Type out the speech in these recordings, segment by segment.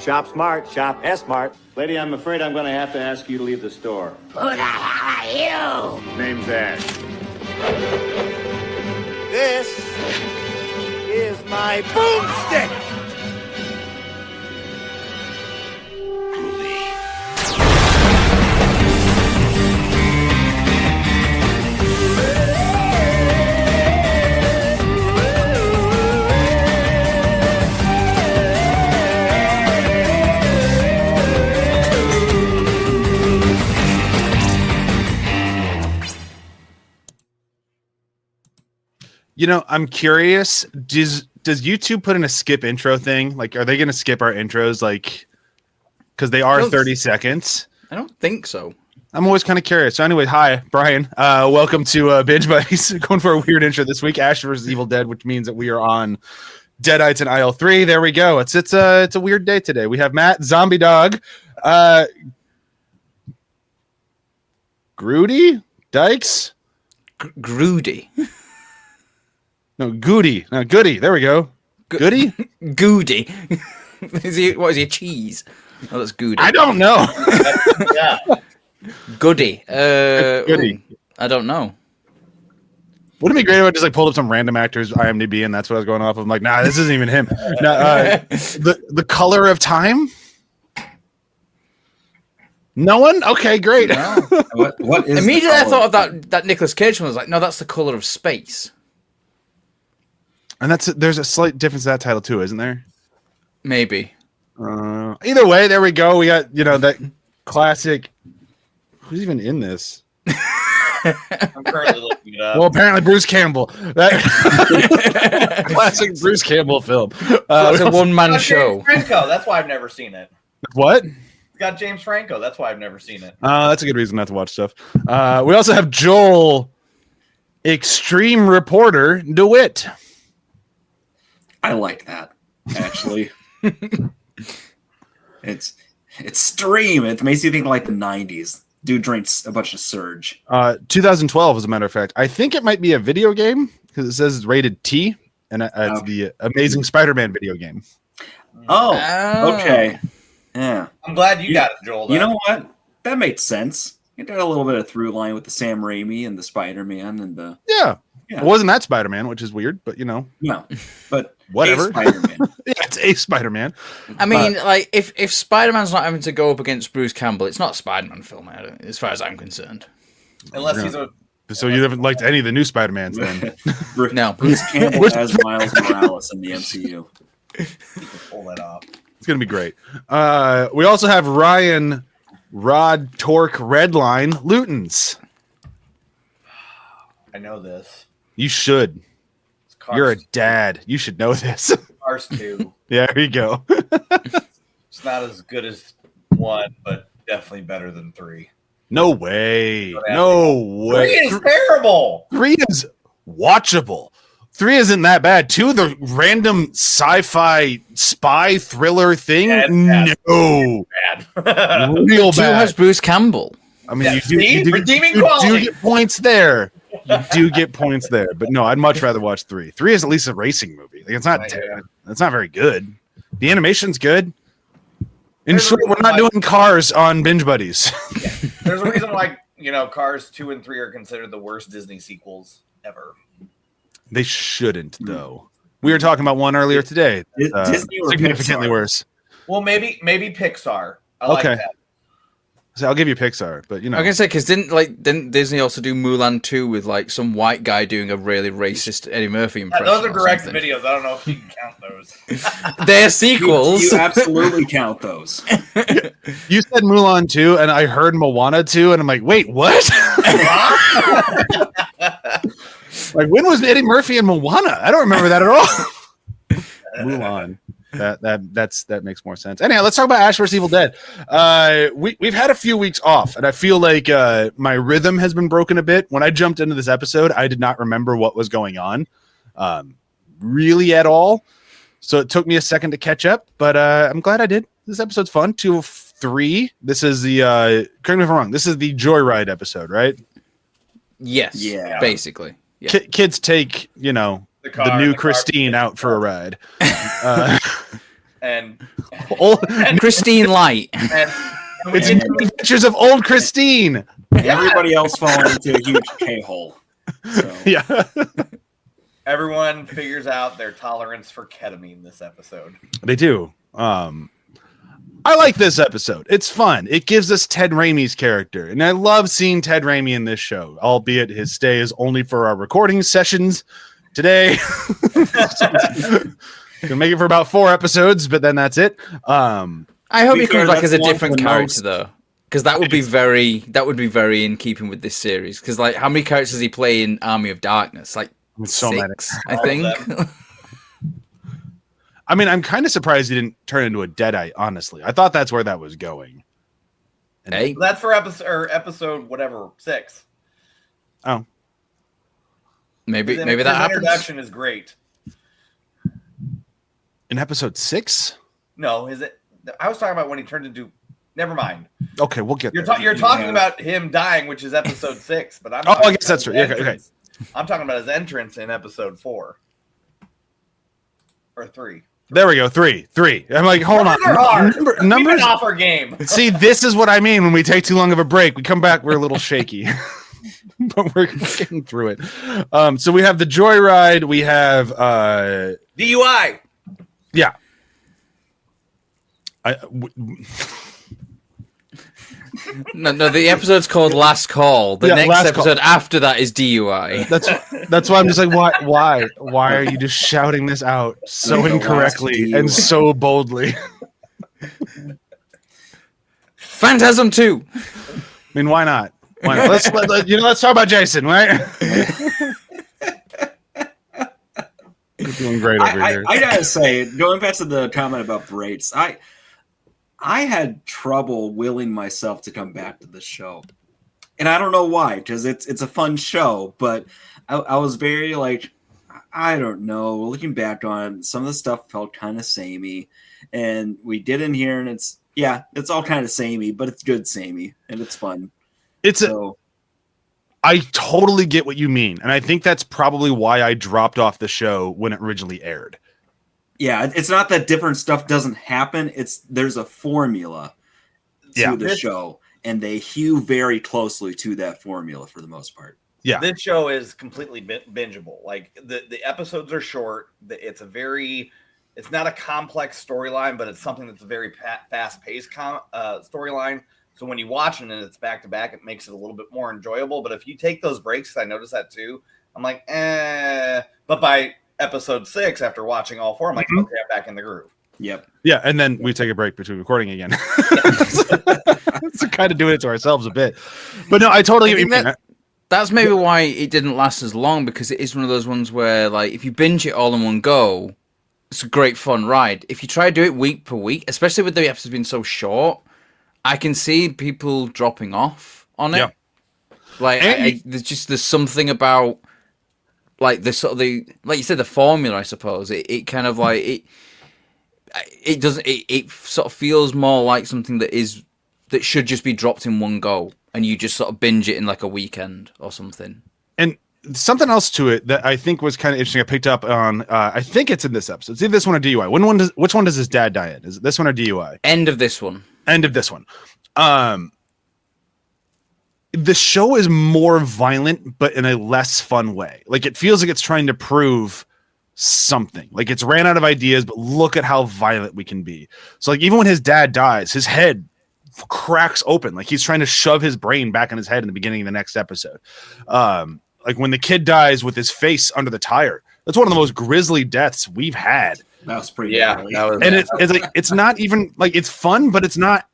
Shop smart, shop S-smart. Lady, I'm afraid I'm going to have to ask you to leave the store. Who the hell are you? Name's Ash. This is my boomstick. You know, I'm curious. Does YouTube put in a skip intro thing? Like, are they going to skip our intros? Like, because they are 30 seconds. I don't think so. I'm always kind of curious. So anyway, hi, Brian. Welcome to Binge Buddies. Going for a weird intro this week. Ash vs. Evil Dead, which means that we are on Deadites and Aisle 3. There we go. It's a weird day today. We have Matt, Zombie Dog, Grudy, Dykes, Grudy. No, Goody. No, Goody. There we go. Goody? Goody. What is he, a cheese? Oh, that's Goody. I don't know. Yeah. Goody. Goody. I don't know. Wouldn't it be great if I just like pulled up some random actors IMDb and that's what I was going off of? I'm like, nah, this isn't even him. The Color of Time? No one? Okay, great. No. What is immediately I thought of that Nicolas Cage one. I was like, no, that's The Color of Space. And there's a slight difference to that title too, isn't there? Maybe. Either way, there we go. We got, that classic. Who's even in this? I'm currently looking it up. Well, apparently Bruce Campbell. That classic Bruce Campbell film. It's a one-man show. James Franco. That's why I've never seen it. What? It's got James Franco. That's why I've never seen it. That's a good reason not to watch stuff. We also have Joel, Extreme Reporter DeWitt. I like that, actually. It's stream. It makes you think like the 90s. Dude drinks a bunch of Surge. 2012, as a matter of fact. I think it might be a video game because it says it's rated T, and it's the Amazing Spider-Man video game. Oh, okay. Yeah. I'm glad you got it, Joel. You know what? That makes sense. It had a little bit of through line with the Sam Raimi and the Spider-Man and the... Yeah. It wasn't that Spider-Man, which is weird, but No, but whatever. Spider-Man. Yeah, it's a Spider-Man. I mean, like, if Spider-Man's not having to go up against Bruce Campbell, it's not a Spider-Man film, as far as I'm concerned. Unless he's a... So you haven't liked any of the new Spider-Mans then? No. Bruce Campbell has Miles Morales in the MCU. You can pull that off. It's going to be great. We also have Ryan Rod Torque Redline Lutens. I know this. You should. You're a dad. You should know this. Cars 2. Yeah, there you go. It's not as good as 1, but definitely better than 3. No way. No way. 3 is terrible. 3 is watchable. 3 isn't that bad. 2, the random sci-fi spy thriller thing. Bad. No. Bad. Real 2 bad. has Bruce Campbell. I mean, Yeah, you do quality. get points there. You do get points there, but no, I'd much rather watch 3. 3 is at least a racing movie. Like, it's not very good. The animation's good. In short, we're not doing Cars on Binge Buddies. Yeah. There's a reason why Cars 2 and 3 are considered the worst Disney sequels ever. They shouldn't, though. We were talking about one earlier today. Disney or significantly Pixar? worse. Well, maybe Pixar. I like that. So I'll give you Pixar, but I was gonna say, because didn't Disney also do Mulan 2 with like some white guy doing a really racist Eddie Murphy impression? Those are direct something? videos. I don't know if you can count those. They're sequels. You absolutely count those. You said Mulan 2, and I heard Moana 2, and I'm like, wait, what? Like, when was Eddie Murphy in Moana? I don't remember that at all. Mulan. That makes more sense. Anyhow, let's talk about Ash vs. Evil Dead. We've had a few weeks off, and I feel like my rhythm has been broken a bit. When I jumped into this episode, I did not remember what was going on, really at all. So it took me a second to catch up, but I'm glad I did. This episode's fun. 2 of 3. This is the correct me if I'm wrong. This is the Joyride episode, right? Yes. Yeah. Basically. Yeah. Kids take the new Christine out for a ride. and Christine Light. It's Adventures of Old Christine. Everybody else falling into a huge K-hole. So. Yeah. Everyone figures out their tolerance for ketamine this episode. They do. I like this episode. It's fun. It gives us Ted Raimi's character. And I love seeing Ted Raimi in this show, albeit his stay is only for our recording sessions today. Gonna make it for about 4 episodes, but then that's it. I hope he comes back as a different character, most. though. Because that would be very in keeping with this series. Because like, how many characters does he play in Army of Darkness? Like So 6, many. I think. I mean, I'm kind of surprised he didn't turn into a Deadite, honestly. I thought that's where that was going. Hey, That's for episode whatever 6. Oh. maybe His that happens. introduction is great. In episode 6? No, I was talking about when he turned into. Never mind. Okay, we'll get You're, there. you're talking about him dying, which is episode 6. But I'm. Oh, talking I guess that's about true. his Yeah, okay. entrance. I'm talking about his entrance in episode 4 or 3. There we go. 3. I'm like, hold on. Numbers are hard. Numbers. Keep an offer game. See, this is what I mean when we take too long of a break. We come back, we're a little shaky, but we're getting through it. So we have the Joyride. We have, DUI. yeah. No, the episode's called Last Call. The Yeah, next Last episode after that is DUI. That's why I'm just like, why are you just shouting this out so Like the incorrectly last and so boldly? Phantasm 2. I mean, why not? Why not? Let's talk about Jason, right? You're doing great over here. I gotta say, going back to the comment about Braits, I had trouble willing myself to come back to the show, and I don't know why, because it's a fun show, but I was very like, I don't know. Looking back on it, some of the stuff felt kind of samey, and we did in here, and it's all kind of samey, but it's good samey, and it's fun. I totally get what you mean, and I think that's probably why I dropped off the show when it originally aired. Yeah, it's not that different stuff doesn't happen. There's a formula to the show, and they hew very closely to that formula for the most part. Yeah, This show is completely bingeable. Like the episodes are short. It's not a complex storyline, but it's something that's a very fast-paced storyline. So when you watch it and it's back to back, it makes it a little bit more enjoyable. But if you take those breaks, I noticed that too. I'm like, But by episode 6, after watching all 4, I'm like, okay, I'm back in the groove. Yep. Yeah, and then we take a break between recording again. So kind of doing it to ourselves a bit. But no, I totally get what you mean. That's maybe why it didn't last as long, because it is one of those ones where, like, if you binge it all in one go, it's a great fun ride. If you try to do it week per week, especially with the episodes being so short, I can see people dropping off on it. Yeah. Like, there's something about, like, the sort of like you said, the formula, I suppose. It kind of like it doesn't. It sort of feels more like something that should just be dropped in one go, and you just sort of binge it in like a weekend or something. And something else to it that I think was kind of interesting, I picked up on. I think it's in this episode. It's either this one or DUI. Which one does his dad die in? Is it this one or DUI? End of this one. End of this one. The show is more violent, but in a less fun way. Like, it feels like it's trying to prove something. Like, it's ran out of ideas, but look at how violent we can be. So, like, even when his dad dies, his head cracks open. Like, he's trying to shove his brain back in his head in the beginning of the next episode. Like, when the kid dies with his face under the tire, that's one of the most grisly deaths we've had. That was pretty. Yeah, And it's like, it's not even like, it's fun, but it's not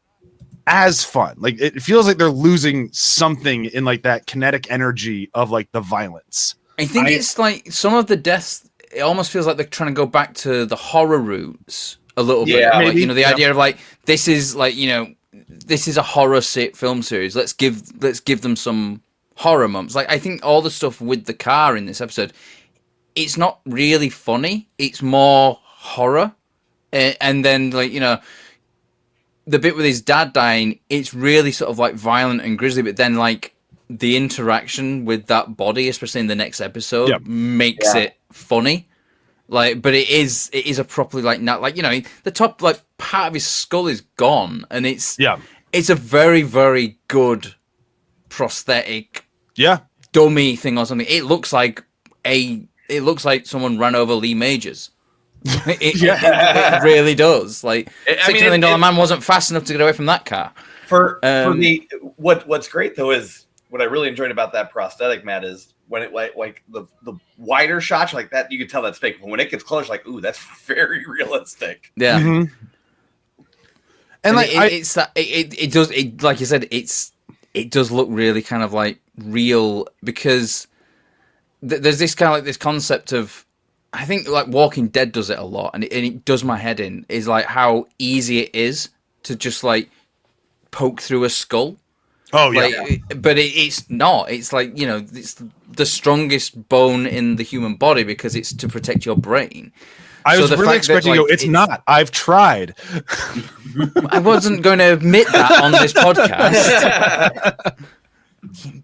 as fun. Like, it feels like they're losing something in like that kinetic energy of like the violence. I think it's like some of the deaths, it almost feels like they're trying to go back to the horror roots a little bit. Yeah, like, maybe. you know, the idea of like, this is like, you know, this is a horror film series. Let's give them some horror moments. Like, I think all the stuff with the car in this episode, it's not really funny. It's more horror. And then, like, you know, the bit with his dad dying, it's really sort of like violent and grisly, but then like the interaction with that body, especially in the next episode, makes it funny. Like, but it is a properly like not like, you know, the top like part of his skull is gone, and it's a very, very good prosthetic dummy thing or something. It looks like someone ran over Lee Majors. It really does. Like, $6 million man wasn't fast enough to get away from that car. For me, what's great though is what I really enjoyed about that prosthetic, Matt, is when it like the wider shots like that, you can tell that's fake. But when it gets close, like, ooh, that's very realistic. Yeah. Mm-hmm. And like it does like you said, it does look really kind of like real, because there's this kind of like this concept of, I think like Walking Dead does it a lot, and it does my head in, is like how easy it is to just like poke through a skull. Oh yeah, like, but it's not. It's like, you know, it's the strongest bone in the human body because it's to protect your brain. I was really expecting you. It's not. I've tried. I wasn't going to admit that on this podcast.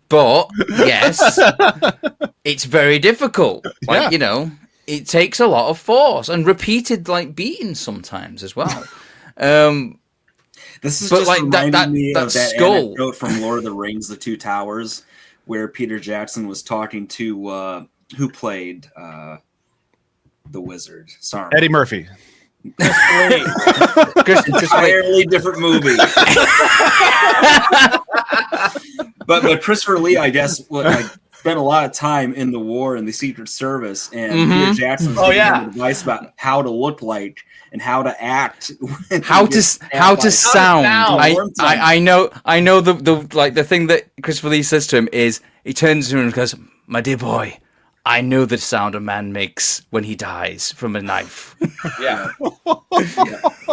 But yes, it's very difficult. Like, you know, it takes a lot of force and repeated like beating sometimes as well. This is but just like reminding me of that skull anecdote from Lord of the Rings, The Two Towers, where Peter Jackson was talking to who played the wizard. Sorry, Eddie Murphy. Entirely different movie. but Christopher Lee, I guess, spent a lot of time in the war and the Secret Service, and Peter Jackson's giving him advice about how to look like and how to act, how to sound. I know the thing that Christopher Lee says to him is, he turns to him and goes, "My dear boy, I know the sound a man makes when he dies from a knife." Yeah.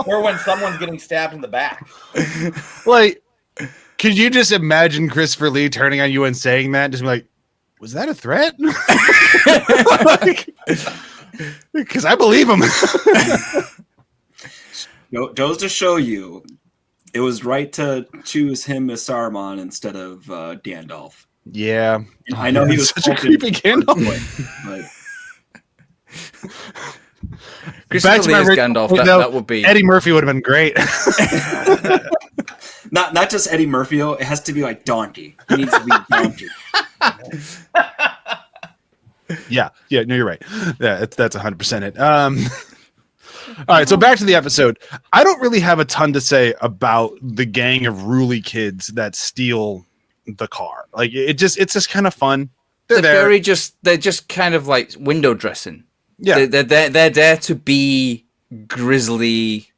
Or when someone's getting stabbed in the back. Like, could you just imagine Christopher Lee turning on you and saying that? Just be like, was that a threat? Because I believe him. Goes to show you, it was right to choose him as Saruman instead of Gandalf. Yeah, I know he was such a creepy Gandalf. Christopher Lee as Gandalf. That would be Eddie Murphy would have been great. Not just Eddie Murphy. Though. It has to be like Donkey. He needs to be Donkey. Yeah. No, you're right. Yeah, that's 100% it. All right, so back to the episode. I don't really have a ton to say about the gang of Ruly kids that steal the car. Like, it's just kind of fun. They're just kind of like window dressing. Yeah, they're there to be grisly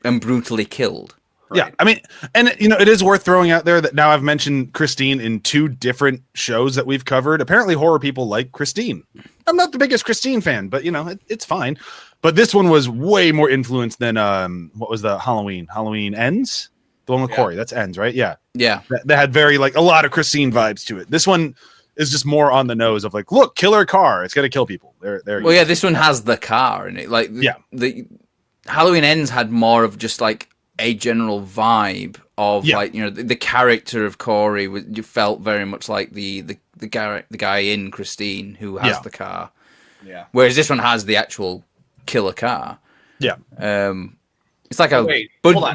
and brutally killed. Right. Yeah, I mean, and you know, it is worth throwing out there that now I've mentioned Christine in 2 different shows that we've covered. Apparently, horror people like Christine. I'm not the biggest Christine fan, but you know, it's fine. But this one was way more influenced than what was the Halloween Ends? The one with Corey. That's Ends, right? Yeah. That had very like a lot of Christine vibes to it. This one is just more on the nose of like, look, killer car. It's gonna kill people. Well, yeah, this one has the car in it. Like, the Halloween Ends had more of just like a general vibe of like, you know, the character of Corey you felt very much like the guy in Christine who has the car. Yeah. Whereas this one has the actual killer car. Yeah. It's like a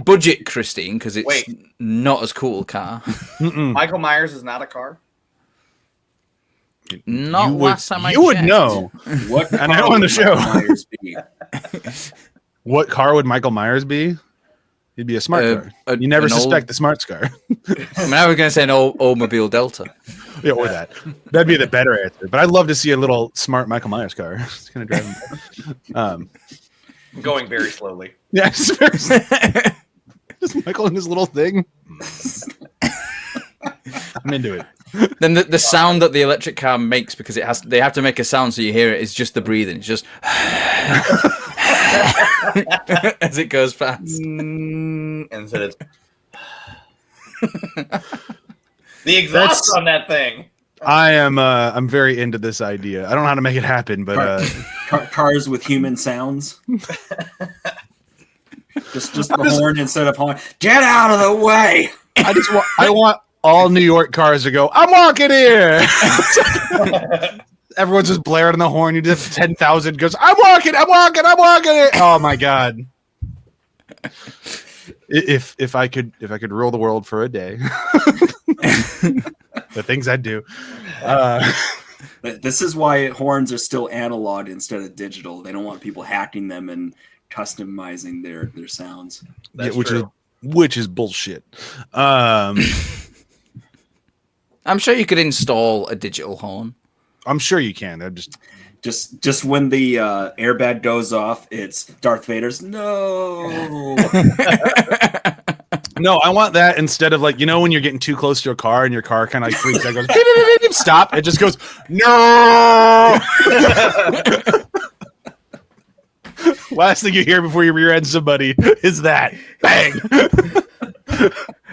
budget Christine because it's not as cool a car. Michael Myers is not a car. Not last time I checked. You would know. What and I on the show. What car would Michael Myers be? He'd be a smart car. You never suspect the smart car. I mean, I was going to say an Oldsmobile Delta. Yeah, or that. That'd be the better answer. But I'd love to see a little smart Michael Myers car. It's going to drive him. Going very slowly. Yeah, just Michael and his little thing. I'm into it. Then the sound that the electric car makes, because they have to make a sound so you hear it, is just the breathing. It's just as it goes past. And so it's the exhaust on that thing. I'm very into this idea. I don't know how to make it happen, but cars with human sounds. just the horn instead of horn. Get out of the way! I want all New York cars to go, I'm walking here. Everyone's just blaring on the horn. You just 10,000 goes, I'm walking it. Oh my god. If I could rule the world for a day, the things I'd do. This is why horns are still analog instead of digital. They don't want people hacking them and customizing their sounds. That's which is bullshit. I'm sure you could install a digital horn. I'm sure you can. I'm just when the airbag goes off, it's Darth Vader's no. No, I want that instead of like, you know, when you're getting too close to a car and your car kind of like freaks out, goes beep, beep, beep, beep, stop. It just goes no. Last thing you hear before you rear end somebody is that bang.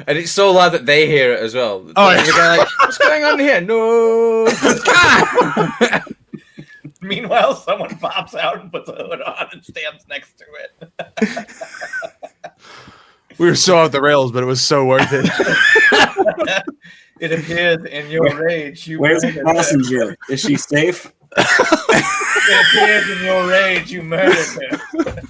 And it's so loud that they hear it as well. Oh, the guy like, what's going on here? No. Meanwhile, someone pops out and puts a hood on and stands next to it. We were so off the rails, but it was so worth it. It appears in your rage. Where's the passenger? Is she safe? It appears in your rage. You murdered her.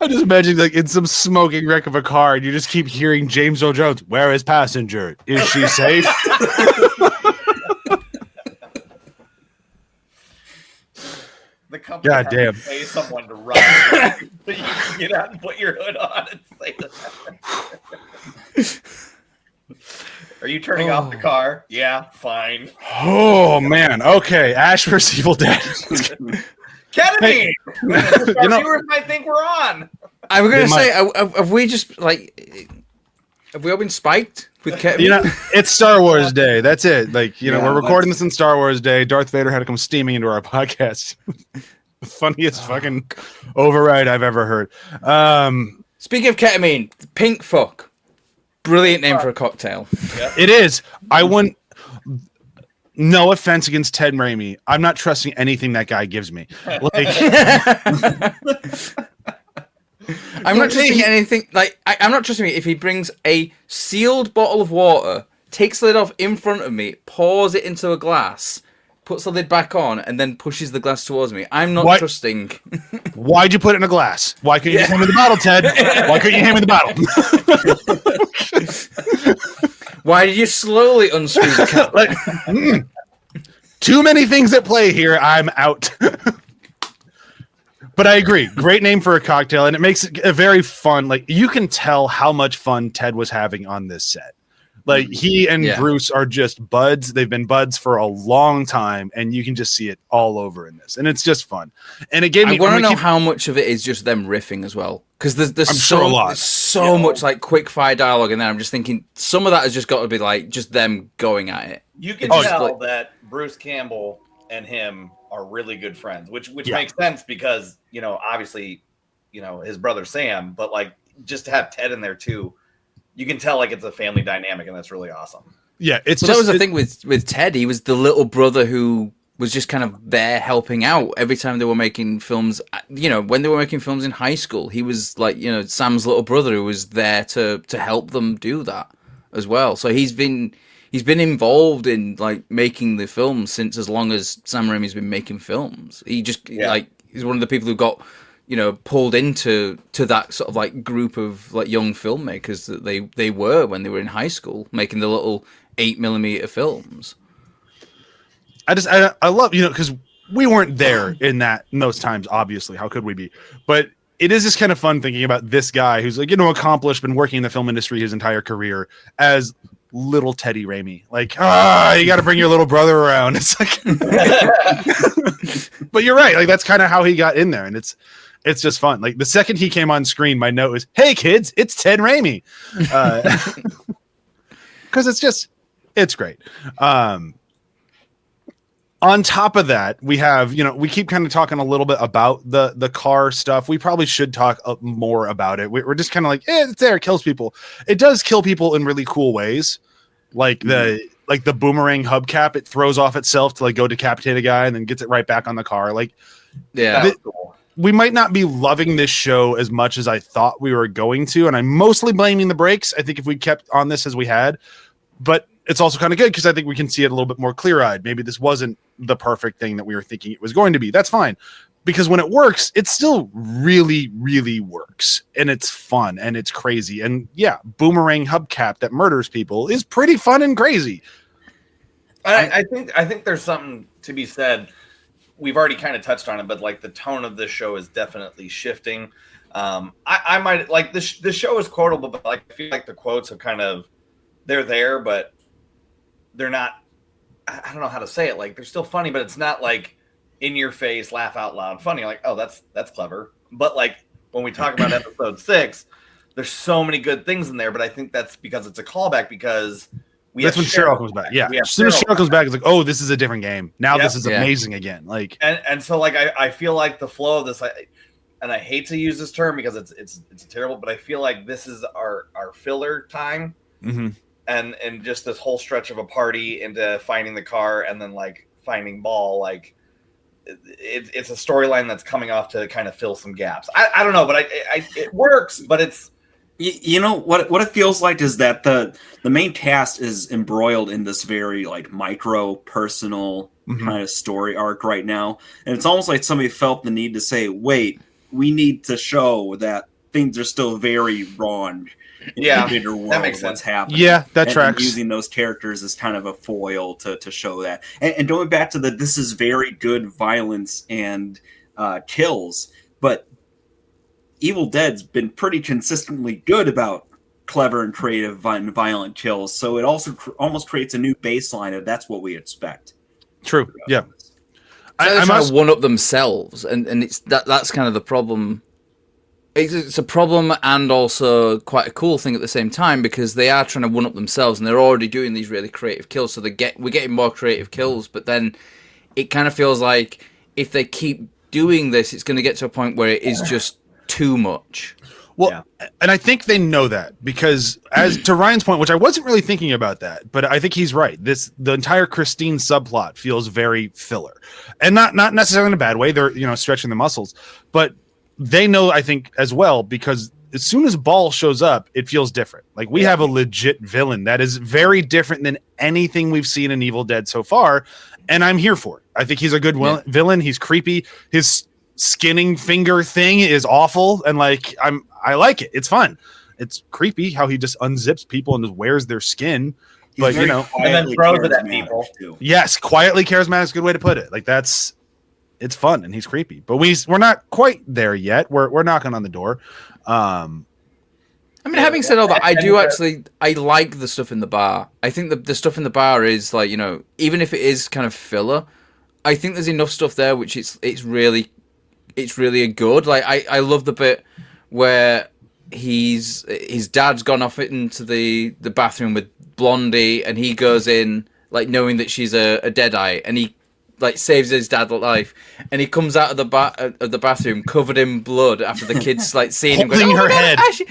I just imagine like in some smoking wreck of a car, and you just keep hearing James Earl Jones. Where is passenger? Is she safe? The company God has damn. to pay someone to run so you can get out and put your hood on and say that. Are you turning off the car? Yeah, fine. Oh man. Okay. Ash vs. Evil Dead. Ketamine! Hey, Our you know- viewers might think we're on. I was going They to say, have we just like, have we all been spiked with ketamine? You know, it's Star Wars Day. That's it. Like, you know, Yeah, we're recording this on Star Wars Day. Darth Vader had to come steaming into our podcast. The funniest fucking override I've ever heard. Speaking of ketamine, Pink Fuck. Brilliant name for a cocktail. It is. I wouldn't. No offense against Ted Raimi. I'm not trusting anything that guy gives me. Like, I'm not trusting anything. Like, I'm not trusting it if he brings a sealed bottle of water, takes the lid off in front of me, pours it into a glass, puts the lid back on, and then pushes the glass towards me. I'm not What? trusting. why'd you put it in a glass? Why couldn't you just hand me the bottle, Ted? Why couldn't you hand me the bottle? Why did you slowly unscrew the cap? Like, too many things at play here. I'm out. But I agree. Great name for a cocktail, and it makes it a very fun. Like, you can tell how much fun Ted was having on this set. Like, he and Bruce are just buds. They've been buds for a long time, and you can just see it all over in this. And it's just fun. And it gave me. I want to know how much of it is just them riffing as well, because there's sure a lot. There's so much like quick fire dialogue in there. I'm just thinking some of that has just got to be like just them going at it. You can tell that Bruce Campbell and him are really good friends, which makes sense because, you know, obviously, you know, his brother Sam, but like just to have Ted in there too, you can tell like it's a family dynamic, and that's really awesome. Yeah, it's that was the thing with Ted. He was the little brother who was just kind of there helping out every time they were making films. You know, when they were making films in high school, he was like, you know, Sam's little brother who was there to help them do that as well. So he's been involved in like making the film since as long as Sam Raimi's been making films. He just like he's one of the people who got, you know, pulled into that sort of like group of like young filmmakers that they were when they were in high school making the little 8mm films. I love, you know, because we weren't there in those times, obviously. How could we be? But it is just kind of fun thinking about this guy who's like, you know, accomplished, been working in the film industry his entire career as little Teddy Raimi. Like, you got to bring your little brother around. It's like, but you're right. Like, that's kind of how he got in there. And it's just fun. Like, the second he came on screen, my note was, hey kids, it's Ted Raimi. Cause it's great. On top of that, we have, you know, we keep kind of talking a little bit about the car stuff. We probably should talk more about it. We're just kind of like, it's there, it kills people. It does kill people in really cool ways. Like the boomerang hubcap, it throws off itself to like go decapitate a guy and then gets it right back on the car. Like, we might not be loving this show as much as I thought we were going to. And I'm mostly blaming the brakes. I think if we kept on this as we had, but it's also kind of good because I think we can see it a little bit more clear-eyed. Maybe this wasn't the perfect thing that we were thinking it was going to be. That's fine. Because when it works, it still really, really works. And it's fun and it's crazy. And yeah, boomerang hubcap that murders people is pretty fun and crazy. I think there's something to be said. We've already kind of touched on it, but like the tone of this show is definitely shifting. I might like this show is quotable, but like I feel like the quotes have kind of they're there, but they're not. I don't know how to say it. Like they're still funny, but it's not like in your face, laugh out loud, funny. Like, oh, that's clever. But like when we talk about episode 6, there's so many good things in there. But I think that's because it's a callback because. That's when Cheryl comes back. Yeah. As soon as Cheryl comes back, it's like, oh, this is a different game. Now this is amazing again. Like, and so like I feel like the flow of this, and I hate to use this term because it's terrible, but I feel like this is our filler time, and just this whole stretch of a party into finding the car and then like finding Ball, like it's a storyline that's coming off to kind of fill some gaps. I don't know, but it works, but it's. You know what it feels like is that the main cast is embroiled in this very like micro personal kind of story arc right now, and it's almost like somebody felt the need to say, "Wait, we need to show that things are still very wrong." In the bigger world, that makes sense. What's happening? Yeah, that tracks. And using those characters as kind of a foil to show that, and going back to this is very good violence and kills, but. Evil Dead's been pretty consistently good about clever and creative and violent kills, so it also almost creates a new baseline of that's what we expect. True. Yeah. They're trying to one up themselves, and it's that's kind of the problem. It's a problem and also quite a cool thing at the same time because they are trying to one up themselves, and they're already doing these really creative kills. So we're getting more creative kills, but then it kind of feels like if they keep doing this, it's going to get to a point where it is just too much. Well, and I think they know that because as to Ryan's point, which I wasn't really thinking about that, but I think he's right. The entire Christine subplot feels very filler, and not necessarily in a bad way. They're stretching the muscles, but they know, I think, as well, because as soon as Ball shows up, it feels different. Like we have a legit villain that is very different than anything we've seen in Evil Dead so far, and I'm here for it. I think he's a good villain. He's creepy. His skinning finger thing is awful, and like I like it. It's fun. It's creepy how he just unzips people and just wears their skin, but and then throws it at people. Yes, quietly charismatic is a good way to put it. Like it's fun and he's creepy, but we're not quite there yet. We're knocking on the door. I mean, having said all that, I like the stuff in the bar. I think the stuff in the bar is like, even if it is kind of filler, I think there's enough stuff there which it's really good. Like I love the bit where his dad's gone off into the bathroom with Blondie, and he goes in like knowing that she's a deadite, and he like saves his dad's life, and he comes out of the bathroom covered in blood after the kids like seeing him holding her head. Ashley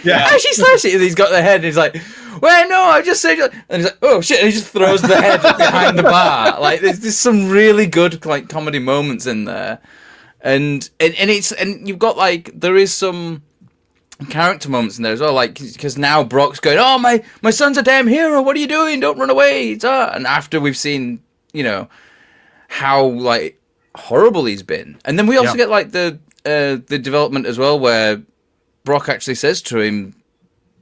slashed it, and he's got the head, and he's like, "Wait, no, I just saved you." And he's like, "Oh shit!" And he just throws the head behind the bar. Like there's some really good like comedy moments in there. And you've got like there is some character moments in there as well, like because now Brock's going, "Oh my son's a damn hero. What are you doing? Don't run away!" And after we've seen how like horrible he's been, and then we also get like the development as well where Brock actually says to him,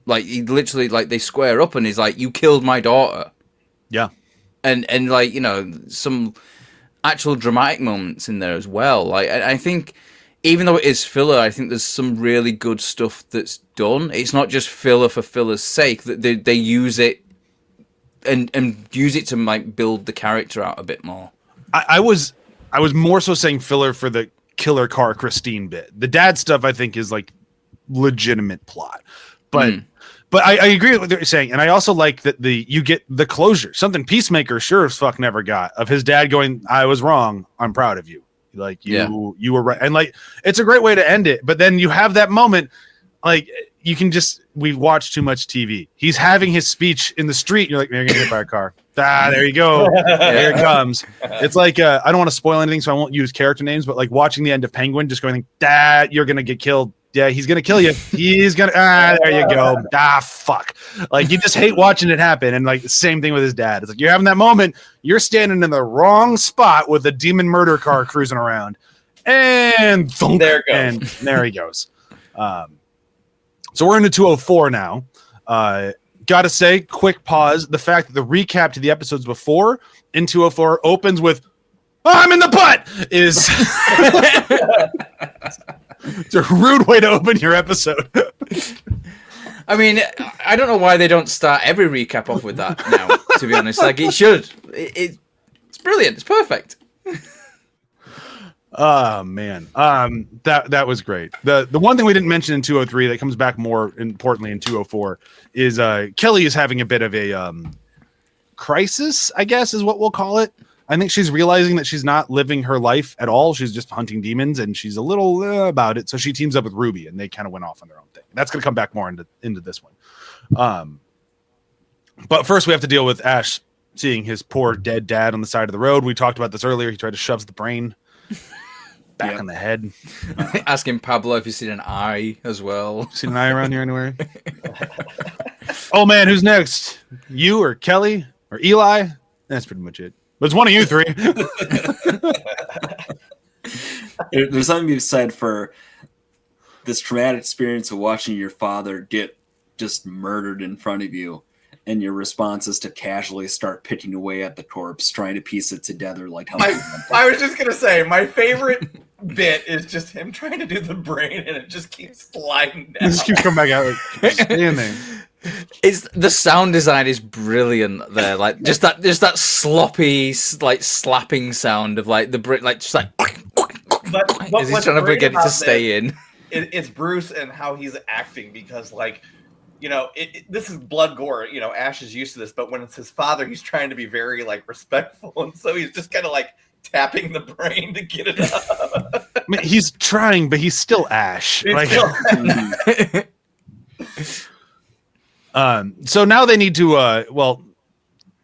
like he literally like they square up and he's like, "You killed my daughter." Yeah, and like some actual dramatic moments in there as well. Like I think even though it is filler, I think there's some really good stuff that's done. It's not just filler for filler's sake. That they use it and use it to like build the character out a bit more. I was more so saying filler for the killer car Christine bit. The dad stuff I think is like legitimate plot, but I agree with what you're saying, and I also like that you get the closure, something Peacemaker sure as fuck never got, of his dad going, "I was wrong. I'm proud of you. Like you were right," and like it's a great way to end it. But then you have that moment, like you can we've watched too much TV. He's having his speech in the street. You're like, "You're gonna get hit by a car." There you go. Here it comes. It's like I don't want to spoil anything, so I won't use character names, but like watching the end of Penguin, just going, "Dad, you're gonna get killed." Yeah, he's gonna kill you. He's gonna there you go. Fuck. Like you just hate watching it happen. And like the same thing with his dad. It's like you're having that moment, you're standing in the wrong spot with a demon murder car cruising around. And thunk, There it goes. and there he goes. So we're into 204 now. Gotta say, quick pause. The fact that the recap to the episodes before in 204 opens with I'm in the butt is it's a rude way to open your episode. I mean, I don't know why they don't start every recap off with that now, to be honest. Like, it should. It's brilliant. It's perfect. Oh, man. That was great. The one thing we didn't mention in 203 that comes back more importantly in 204 is Kelly is having a bit of a crisis, I guess is what we'll call it. I think she's realizing that she's not living her life at all. She's just hunting demons, and she's a little about it. So she teams up with Ruby, and they kind of went off on their own thing. That's going to come back more into this one. But first, we have to deal with Ash seeing his poor dead dad on the side of the road. We talked about this earlier. He tried to shove the brain back in the head. Asking Pablo if he's seen an eye as well. Seen an eye around here anywhere? Oh, man, who's next? You or Kelly or Eli? That's pretty much it. But it's one of you three. There's something to be said for this traumatic experience of watching your father get just murdered in front of you, and your response is to casually start picking away at the corpse, trying to piece it together like how I was just gonna say my favorite bit is just him trying to do the brain, and it just keeps sliding down. It just keeps coming back out. Like, staying there. It's the sound design is brilliant there, like just that sloppy like slapping sound of like the brick, like just like But as he's trying to get it to stay in. It's Bruce and how he's acting, because like, you know, this is blood gore. You know, Ash is used to this, but when it's his father, he's trying to be very like respectful, and so he's just kind of like tapping the brain to get it up. I mean, he's trying, but he's still Ash. It's Like, still- so now they need to,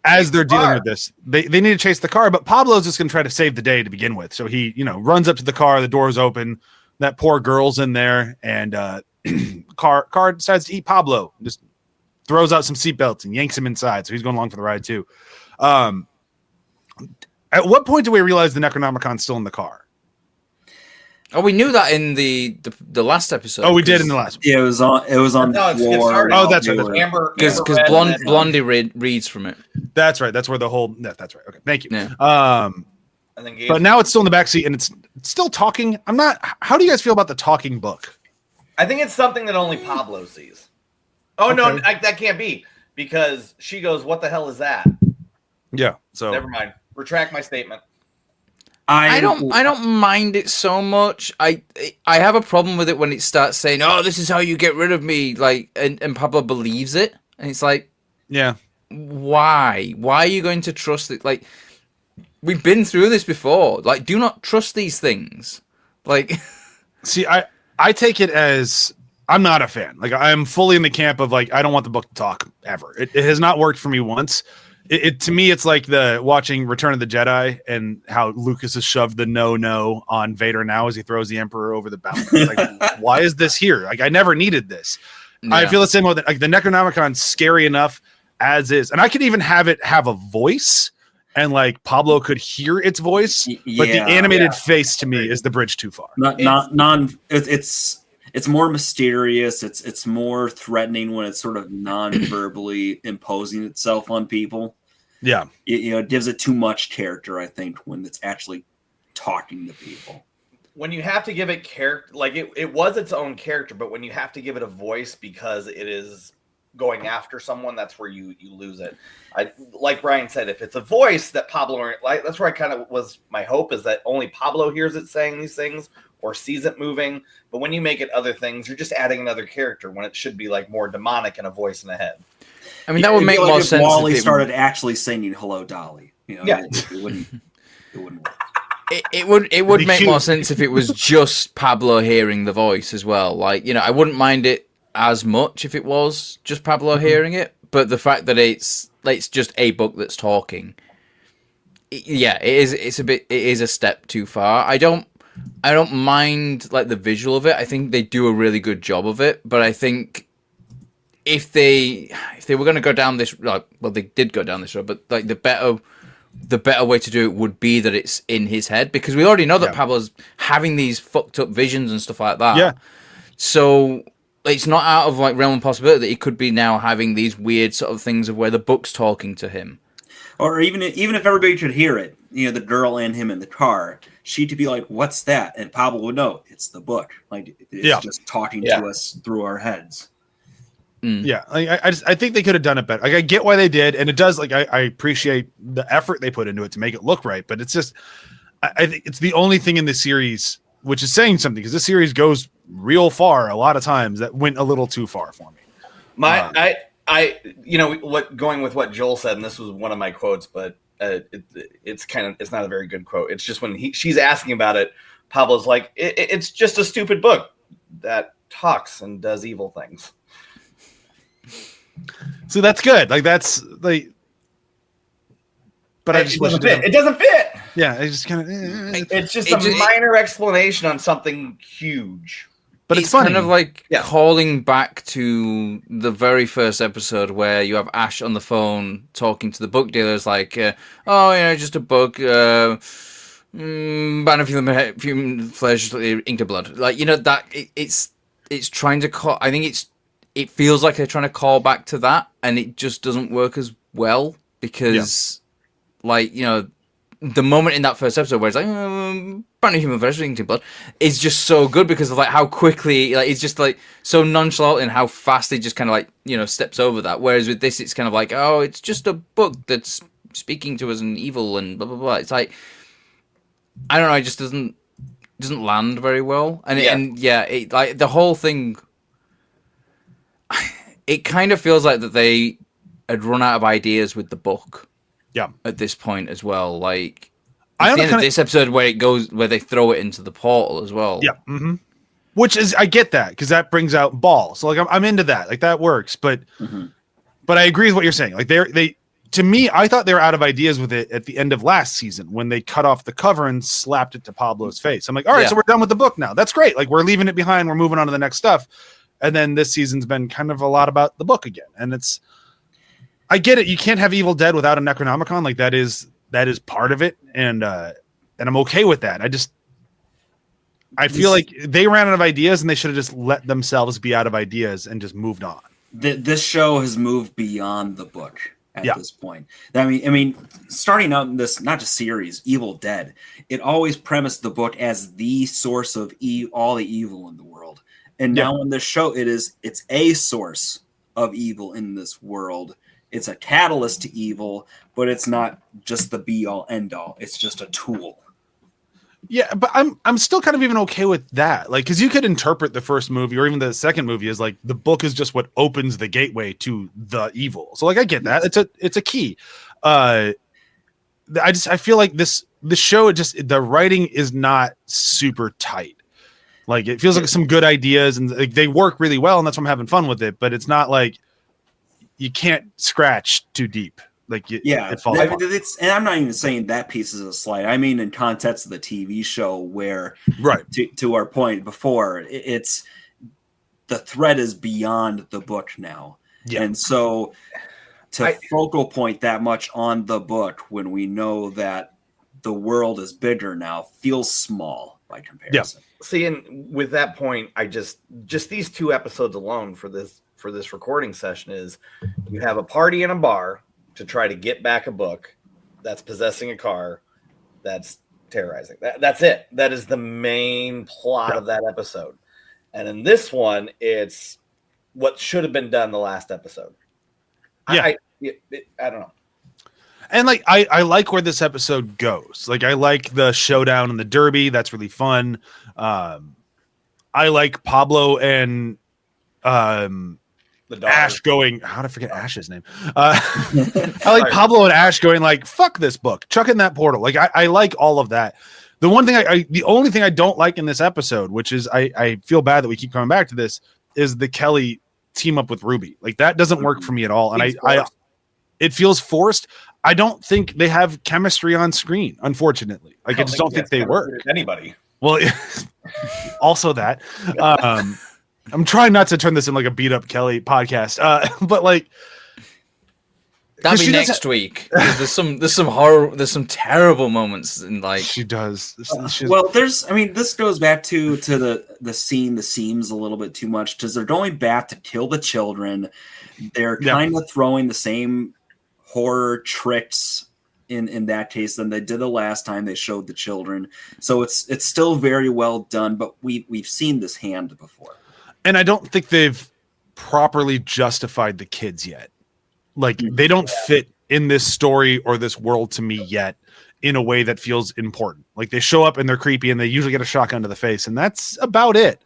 as they're dealing with this, they need to chase the car, but Pablo's just going to try to save the day to begin with. So he, runs up to the car, the door's open, that poor girl's in there, and car decides to eat Pablo, just throws out some seatbelts and yanks him inside. So he's going along for the ride too. At what point do we realize the Necronomicon's still in the car? Oh, we knew that in the last episode. Oh, we did in the last one. Yeah, it was on No, the it's floor. already Oh, that's right. Amber, Because Amber Red and Blondie reads from it. That's right. That's where the whole. That's right. Okay, thank you. Yeah. and then But now it's still in the backseat and it's still talking. I'm not. How do you guys feel about the talking book? I think it's something that only Pablo sees. Oh no, Okay. that can't be, because she goes, "What the hell is that?" Yeah. So Never mind. Retract my statement. I don't mind it so much. I have a problem with it when it starts saying, "Oh, this is how you get rid of me," like, and Pablo believes it, and it's like, yeah. why? Why are you going to trust it? Like, we've been through this before. Like, do not trust these things. Like, See, I take it as I'm not a fan. Like I'm fully in the camp of like I don't want the book to talk ever. It has not worked for me once. It to me, it's like the watching Return of the Jedi and how Lucas has shoved the no on Vader now as he throws the Emperor over the bounty. Like, why is this here? Like, I never needed this. yeah. I feel the same way. Like the Necronomicon's scary enough as is, and I could even have it have a voice, and like Pablo could hear its voice. But the animated face to me is the bridge too far. It's more mysterious. It's more threatening when it's sort of non-verbally imposing itself on people. Yeah. It gives it too much character, I think, when it's actually talking to people. When you have to give it character, like it was its own character, but when you have to give it a voice because it is going after someone, that's where you lose it. I like Brian said, if it's a voice that Pablo, like that's where I kind of was, my hope is that only Pablo hears it saying these things or sees it moving. But when you make it other things, you're just adding another character when it should be like more demonic and a voice in the head. I mean, that would make more sense. Wally if started actually singing "Hello, Dolly." Yeah. It wouldn't work. It would make more sense if it was just Pablo hearing the voice as well. Like, I wouldn't mind it as much if it was just Pablo hearing it, but the fact that it's just a book that's talking, it is a step too far. I don't I don't mind like the visual of it. I think they do a really good job of it. But I think if they were going to go down this, like, well, they did go down this road. But like the better way to do it would be that it's in his head, because we already know that Pablo's having these fucked up visions and stuff like that. Yeah. So it's not out of like realm of possibility that he could be now having these weird sort of things of where the book's talking to him. Or even if everybody could hear it, the girl and him in the car, she to be like, "What's that?" And Pablo would know it's the book. Like it's just talking to us through our heads. Yeah, I think they could have done it better. Like, I get why they did, and it does. Like, I appreciate the effort they put into it to make it look right, but it's just, I think it's the only thing in this series which is saying something, because this series goes real far a lot of times that went a little too far for me. Going with what Joel said, and this was one of my quotes, but it's not a very good quote. It's just when she's asking about it, Pablo's like, it's just a stupid book that talks and does evil things. So that's good. Like, that's like, but I just it doesn't fit. It doesn't fit. Yeah, it just kind of. It's just a minor explanation on something huge. But it's funny. Kind of like calling back to the very first episode where you have Ash on the phone talking to the book dealers, like, just a book, ban of human flesh, ink to blood. Like, that it's trying to call. I think it feels like they're trying to call back to that, and it just doesn't work as well because, the moment in that first episode where it's like, brand new human flesh, ink to blood, is just so good because of like how quickly, like, it's just like so nonchalant and how fast they just kind of like, steps over that. Whereas with this, it's kind of like, oh, it's just a book that's speaking to us and evil and blah blah blah. It's like, I don't know, it just doesn't land very well, and like the whole thing. It kind of feels like that they had run out of ideas with the book. Yeah. At this point as well, like I the end of this episode where they throw it into the portal as well. Yeah. Mm-hmm. Which is, I get that, because that brings out Ball. So like I'm into that. Like that works. But I agree with what you're saying. Like they to me, I thought they were out of ideas with it at the end of last season when they cut off the cover and slapped it to Pablo's face. I'm like, all right, so we're done with the book now. That's great. Like, we're leaving it behind. We're moving on to the next stuff. And then this season's been kind of a lot about the book again. And I get it. You can't have Evil Dead without a Necronomicon. Like, that is part of it. And I'm okay with that. I feel like they ran out of ideas, and they should have just let themselves be out of ideas and just moved on. This show has moved beyond the book at this point. I mean, starting out in this, not just series, Evil Dead, it always premised the book as the source of all the evil in the world. And now in this show, it's a source of evil in this world. It's a catalyst to evil, but it's not just the be all end all. It's just a tool. Yeah, but I'm still kind of even okay with that. Like, because you could interpret the first movie or even the second movie as like the book is just what opens the gateway to the evil. So like, I get that. It's a key. I feel like the show, the writing is not super tight. Like, it feels like some good ideas and like, they work really well, and that's why I'm having fun with it. But it's not like you can't scratch too deep. Like, it falls apart. And I'm not even saying that piece is a slight. I mean, in context of the TV show, where to our point before, it's the thread is beyond the book now, and so to focal point that much on the book when we know that the world is bigger now feels small by comparison. See, and with that point, I just these two episodes alone for this recording session is you have a party in a bar to try to get back a book that's possessing a car that's terrorizing. That's it. That is the main plot of that episode. And in this one, it's what should have been done the last episode. I don't know. And like, I like where this episode goes. Like, I like the showdown in the Derby. That's really fun. I like Pablo and Ash going, how did I forget Ash's name? I like Pablo and Ash going like, fuck this book, chuck in that portal. Like, I like all of that. The one thing the only thing I don't like in this episode, which is I feel bad that we keep coming back to this, is the Kelly team up with Ruby. Like, that doesn't work for me at all. And it feels forced. I don't think they have chemistry on screen, unfortunately. Like, I just don't think they work. Anybody. Well, also that. I'm trying not to turn this in like a beat up Kelly podcast, but like that'll be she does next week. There's some horror. There's some terrible moments in like she does. Well, this goes back to the scene, the seams a little bit too much because they're going back to kill the children. They're kind of throwing the same horror tricks in that case than they did the last time they showed the children. So it's still very well done, but we've seen this hand before. And I don't think they've properly justified the kids yet. Like they don't fit in this story or this world to me yet in a way that feels important. Like they show up and they're creepy and they usually get a shotgun to the face and that's about it.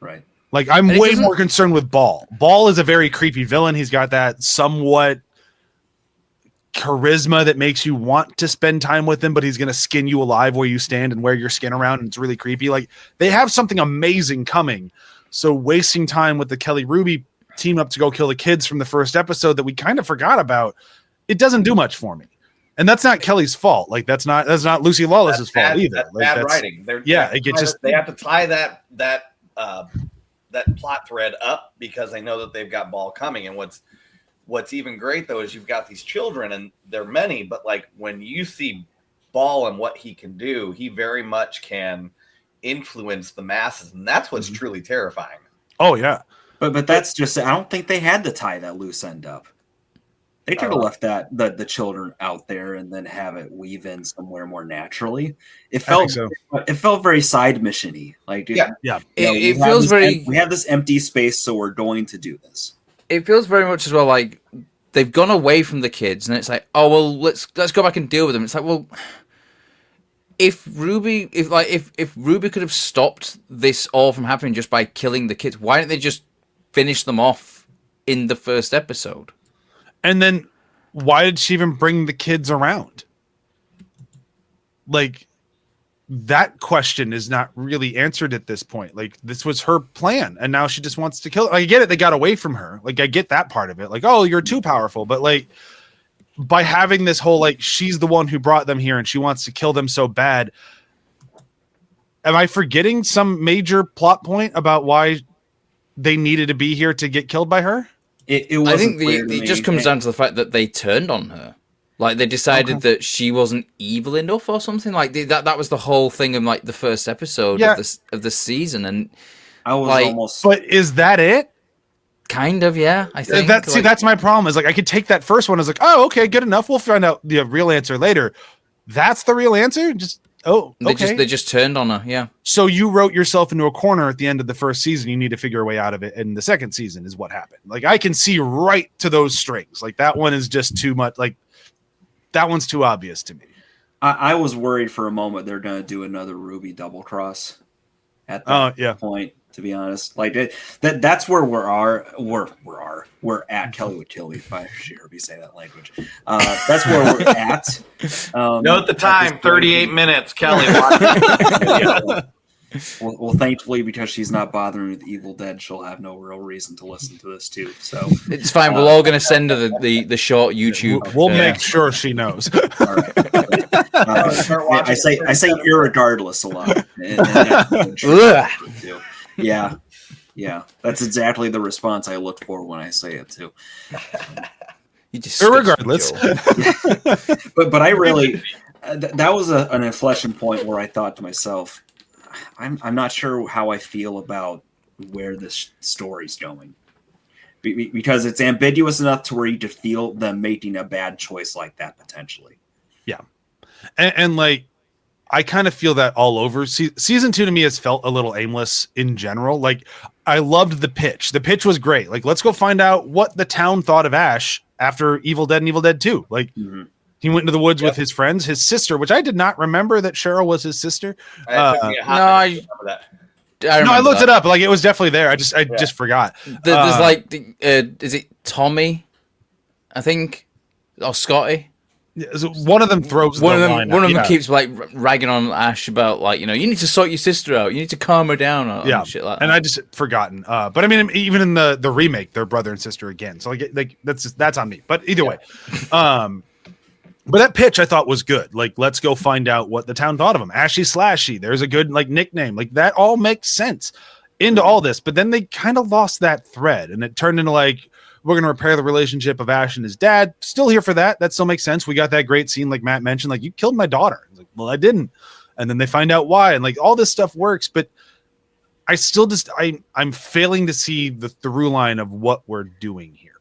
Right. Like I'm way more concerned with Ball. Ball is a very creepy villain. He's got that somewhat charisma that makes you want to spend time with him, but he's going to skin you alive where you stand and wear your skin around. And it's really creepy. Like they have something amazing coming. So wasting time with the Kelly Ruby team up to go kill the kids from the first episode that we kind of forgot about, it doesn't do much for me. And that's not Kelly's fault. Like that's not Lucy Lawless's fault either. That's like, bad writing. They have to tie that plot thread up because they know that they've got Ball coming. And what's even great though is you've got these children and they're many, but like when you see Ball and what he can do, he very much can influence the masses, and that's what's truly terrifying. Oh yeah. But that's just, I don't think they had to tie that loose end up. They could have left that the children out there and then have it weave in somewhere more naturally. It felt very side mission-y. Like it feels very. We have this empty space, so we're going to do this. It feels very much as well like they've gone away from the kids, and it's like, oh well, let's go back and deal with them. It's like, well, if Ruby could have stopped this all from happening just by killing the kids, why didn't they just finish them off in the first episode? And then why did she even bring the kids around? Like that question is not really answered at this point. Like this was her plan and now she just wants to kill her. Like, I get it. They got away from her. Like I get that part of it. Like, oh, you're too powerful. But like by having this whole, like, she's the one who brought them here and she wants to kill them so bad. Am I forgetting some major plot point about why they needed to be here to get killed by her? I think it just comes down to the fact that they turned on her. Like they decided that she wasn't evil enough or something. Like that was the whole thing in like the first episode of the season. And I was like, almost. But is that it? Kind of, yeah. I think that's my problem. Is like I could take that first one as like, oh, okay, good enough. We'll find out the real answer later. That's the real answer. They just turned on her. Yeah. So you wrote yourself into a corner at the end of the first season. You need to figure a way out of it. And the second season is what happened. Like I can see right to those strings. Like that one is just too much. Like that one's too obvious to me. I was worried for a moment they're going to do another Ruby double cross at that point. To be honest, like that's where we're at. Kelly would kill me if I heard me say that language. That's where we're at. Note the time: 38 minutes. Kelly. Well, thankfully, because she's not bothering with Evil Dead, she'll have no real reason to listen to this too. So it's fine. We're all going to send her the short YouTube. We'll make sure she knows. All right. I say irregardless a lot. Yeah. That's exactly the response I look for when I say it too. You just irregardless. But I really that was an inflection point where I thought to myself, I'm not sure how I feel about where this story's going, because it's ambiguous enough to where you could feel them making a bad choice like that potentially. Yeah, and like I kind of feel that all over. Season 2 to me has felt a little aimless in general. Like I loved the pitch. The pitch was great. Like let's go find out what the town thought of Ash after Evil Dead and Evil Dead 2. Like. Mm-hmm. He went into the woods with his friends, his sister, which I did not remember that Cheryl was his sister. I looked it up. Like it was definitely there. I just forgot. There's is it Tommy? I think, or Scotty. One of them throws. One of them keeps like ragging on Ash about like you need to sort your sister out. You need to calm her down. Or shit like that. And I just forgotten. But I mean, even in the remake, they're brother and sister again. So like that's on me. But either way, But that pitch I thought was good. Like, let's go find out what the town thought of him. Ashy Slashy. There's a good like nickname. Like that all makes sense into all this. But then they kind of lost that thread, and it turned into like, we're going to repair the relationship of Ash and his dad. Still here for that. That still makes sense. We got that great scene, like Matt mentioned, like, you killed my daughter. It's like, well, I didn't. And then they find out why. And like all this stuff works, but I still just, I'm failing to see the through line of what we're doing here.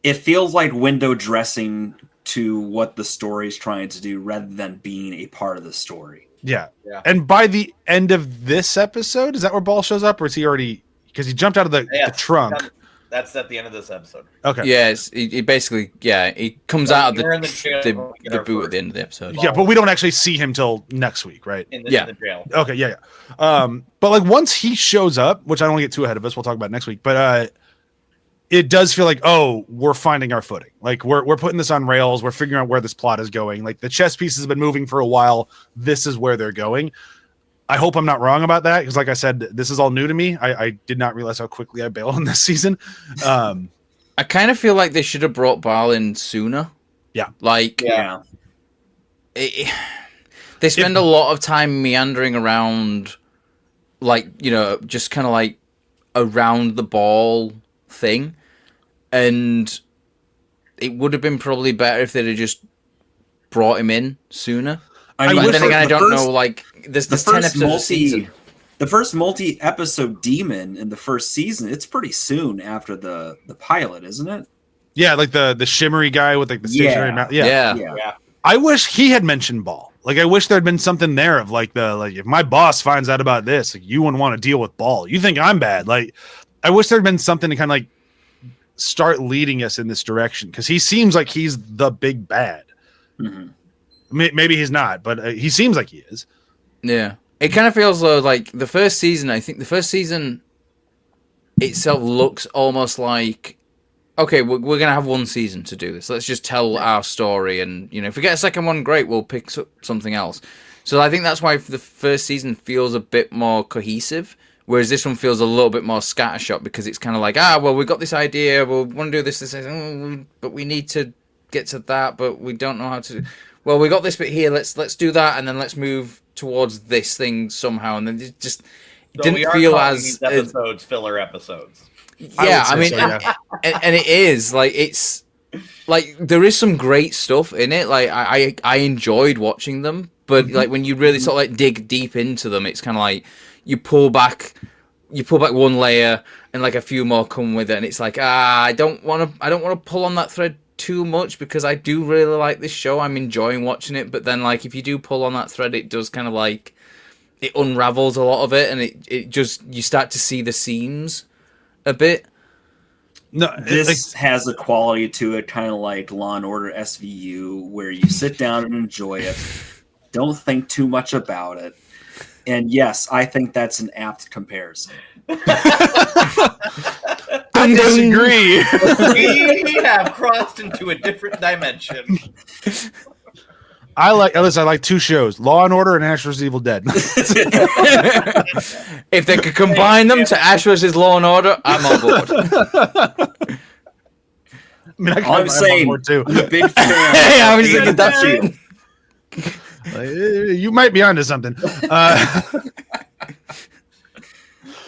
It feels like window dressing to what the story is trying to do rather than being a part of the story. Yeah. And by the end of this episode, is that where Ball shows up, or is he already, because he jumped out of the trunk? That's at the end of this episode. Okay. Yeah, he basically, he comes out of We're in the jail. the boot at the end of the episode. Yeah, but we don't actually see him till next week, right? In the jail. Okay, yeah. But like once he shows up, which I don't want to get too ahead of us, we'll talk about it next week. But it does feel like, oh, we're finding our footing. Like we're putting this on rails. We're figuring out where this plot is going. Like the chess pieces have been moving for a while. This is where they're going. I hope I'm not wrong about that, because like I said, this is all new to me. I did not realize how quickly I bail on this season. I kind of feel like they should have brought Bal in sooner. Yeah. Like, they spend a lot of time meandering around, like, you know, just kind of like around the ball thing. And it would have been probably better if they'd have just brought him in sooner. I mean, but then again, I don't know, like, there's 10 episodes a season. The first multi-episode demon in the first season, it's pretty soon after the pilot, isn't it? Yeah, like the shimmery guy with like the stationary mouth. Yeah. I wish he had mentioned Ball. Like I wish there'd been something there of like if my boss finds out about this, like you wouldn't want to deal with Ball. You think I'm bad. Like I wish there'd been something to kind of like start leading us in this direction, because he seems like he's the big bad. Mm-hmm. Maybe he's not, but he seems like he is. Yeah. It kind of feels though like the first season, I think the first season itself looks almost like, okay, we're going to have one season to do this. Let's just tell our story. And, you know, if we get a second one, great, we'll pick up something else. So I think that's why the first season feels a bit more cohesive, whereas this one feels a little bit more scattershot, because it's kind of like, well, we got this idea, we want to do this, but we need to get to that, but we don't know how to. Well, we got this bit here, let's do that, and then let's move towards this thing somehow, and then it just didn't feel as these episodes filler episodes. Yeah, I mean, and it is like, it's like there is some great stuff in it. Like I enjoyed watching them, but like when you really sort of like dig deep into them, it's kind of like you pull back one layer, and like a few more come with it, and it's like I don't want to pull on that thread too much, because I do really like this show. I'm enjoying watching it, but then like if you do pull on that thread, it does kind of like it unravels a lot of it, and it just, you start to see the seams a bit. No, this has a quality to it, kind of like Law and Order SVU, where you sit down and enjoy it, don't think too much about it. And yes, I think that's an apt comparison. I disagree. We have crossed into a different dimension. I like two shows, Law and Order and Ash vs. Evil Dead. If they could combine them to Ash vs. Law and Order, I'm on board. I mean, I'm saying, too. I'm a big fan. Hey, I was thinking that you might be onto something.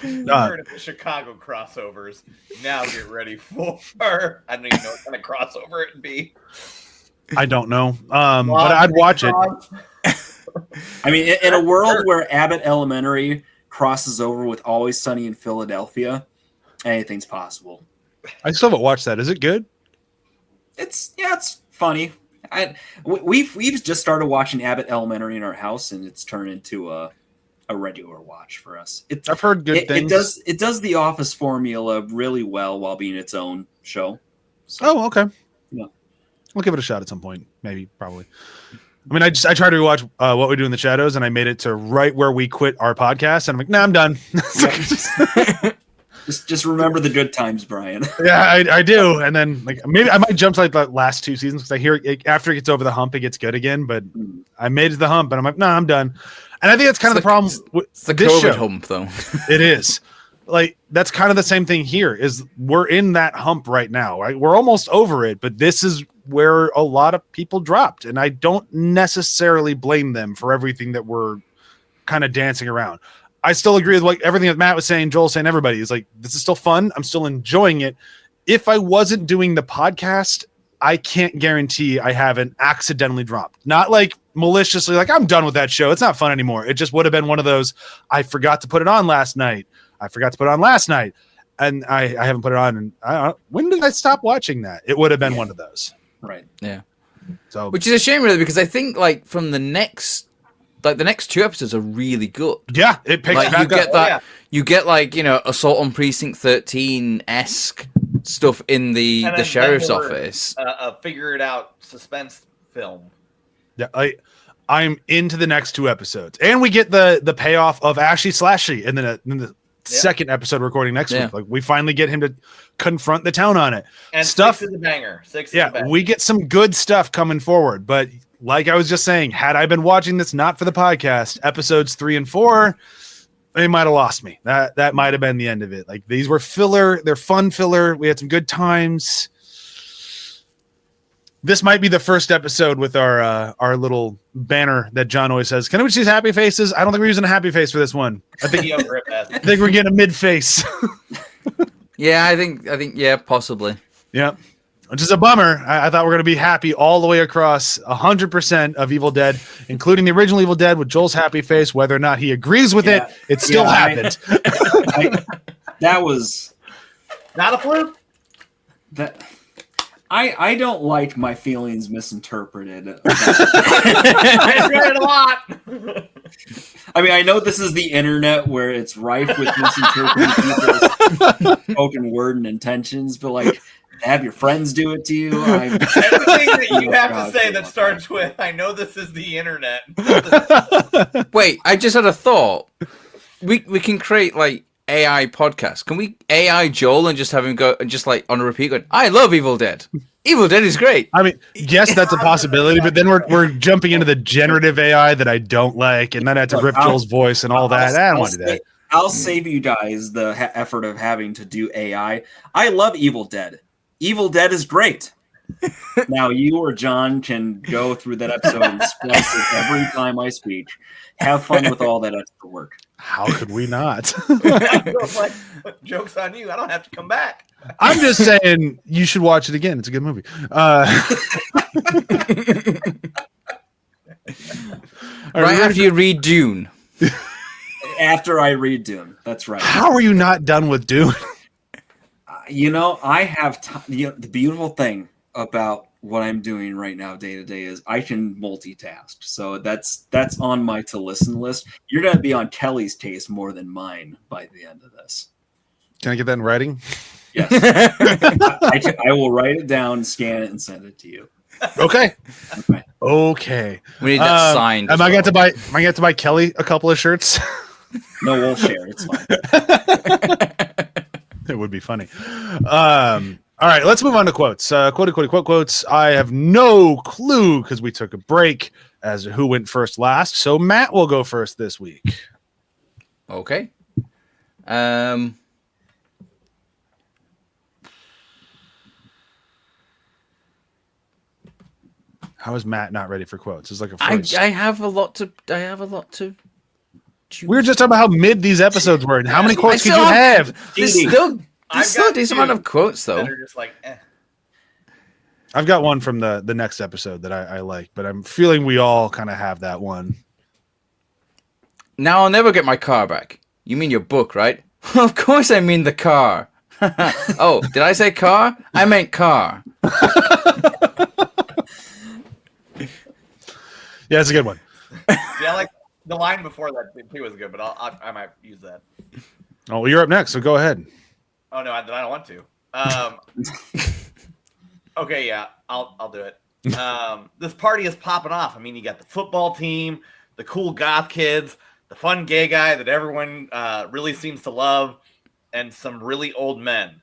Heard of the Chicago crossovers. Now get ready for. I don't even know what kind of crossover it'd be. I don't know, but I'd watch it. I mean, in a world where Abbott Elementary crosses over with Always Sunny in Philadelphia, anything's possible. I still haven't watched that. Is it good? It's funny. We've just started watching Abbott Elementary in our house, and it's turned into a regular watch for us. I've heard good things. It does the Office formula really well while being its own show. So, Oh, okay. Yeah. I'll give it a shot at some point. Maybe, probably. I mean, I tried to watch What We Do in the Shadows, and I made it to right where we quit our podcast, and I'm like, nah, I'm done. Just remember the good times, Brian. Yeah, I do. And then like maybe I might jump to like the last two seasons, because I hear after it gets over the hump, it gets good again. But I made it to the hump, and I'm like, nah, I'm done. And I think that's kind of the problem with It's the this COVID show. hump, though. It is. like that's kind of the same thing here. Is we're in that hump right now, right? We're almost over it, but this is where a lot of people dropped, and I don't necessarily blame them for everything that we're kind of dancing around. I still agree with like everything that Matt was saying, Joel saying, everybody is like, this is still fun. I'm still enjoying it. If I wasn't doing the podcast, I can't guarantee I haven't accidentally dropped. Not like maliciously, like I'm done with that show. It's not fun anymore. It just would have been one of those, I forgot to put it on last night. And I haven't put it on. And I don't know, when did I stop watching that? It would have been one of those. Right. Yeah. So, which is a shame, really, because I think like from the next 2 episodes are really good. Yeah, it picks like back you get up. that. You get like Assault on Precinct 13-esque stuff in the sheriff's office. A figure it out suspense film. Yeah, I'm into the next 2 episodes, and we get the payoff of Ashley Slashy, and then the second episode recording next week. Like we finally get him to confront the town on it. And stuff. 6 is a banger. 6 is Yeah, a banger. we get some good stuff coming forward, but like I was just saying, had I been watching this not for the podcast, episodes 3 and 4, they might have lost me. That might have been the end of it. Like these were filler, they're fun filler. We had some good times. This might be the first episode with our little banner that John always says. Can we see happy faces? I don't think we're using a happy face for this one. I think we're getting a mid face. Yeah, I think yeah, possibly. Yeah. Which is a bummer. I thought we were going to be happy all the way across 100% of Evil Dead, including the original Evil Dead with Joel's happy face. Whether or not he agrees with it still happened. That was not a fluke. I don't like my feelings misinterpreted. I read it a lot. I mean, I know this is the internet where it's rife with misinterpreting people's spoken word and intentions, but like, have your friends do it to you. Everything that you have to say that starts with, I know this is the internet. Wait, I just had a thought. We can create like AI podcasts. Can we AI Joel and just have him go and just like on a repeat going, I love Evil Dead. Evil Dead is great. I mean, yes, that's a possibility, but then we're jumping into the generative AI that I don't like, and then I have to rip Joel's voice and all that. I don't want to do that. I'll save you guys the effort of having to do AI. I love Evil Dead. Evil Dead is great. Now you or John can go through that episode and splice it every time I speak. Have fun with all that extra work. How could we not? Like, joke's on you. I don't have to come back. I'm just saying you should watch it again. It's a good movie. Right after you read Dune. After I read Dune. That's right. How are you not done with Dune? I have the beautiful thing about what I'm doing right now day to day is I can multitask. So that's on my to listen list. You're going to be on Kelly's taste more than mine by the end of this. Can I get that in writing? Yes. I will write it down, scan it, and send it to you. Okay. Okay. We need that signed. Am I going to buy Kelly a couple of shirts? No, we'll share. It's fine. It would be funny. All right, let's move on to quotes. Quotes. I have no clue because we took a break as to who went first last. So Matt will go first this week. Okay. How is Matt not ready for quotes? It's like a first. I have a lot to choose. We were just talking about how mid these episodes were and how many quotes could you have? There's still a decent amount of quotes though. They're just like, I've got one from the next episode that I like, but I'm feeling we all kind of have that one. Now I'll never get my car back. You mean your book, right? Of course I mean the car. Oh, did I say car? I meant car. Yeah, it's a good one. yeah, like the line before that too was good, but I might use that. Oh, well, you're up next, so go ahead. Oh no, I don't want to. Okay, yeah, I'll do it. This party is popping off. I mean, you got the football team, the cool goth kids, the fun gay guy that everyone really seems to love, and some really old men.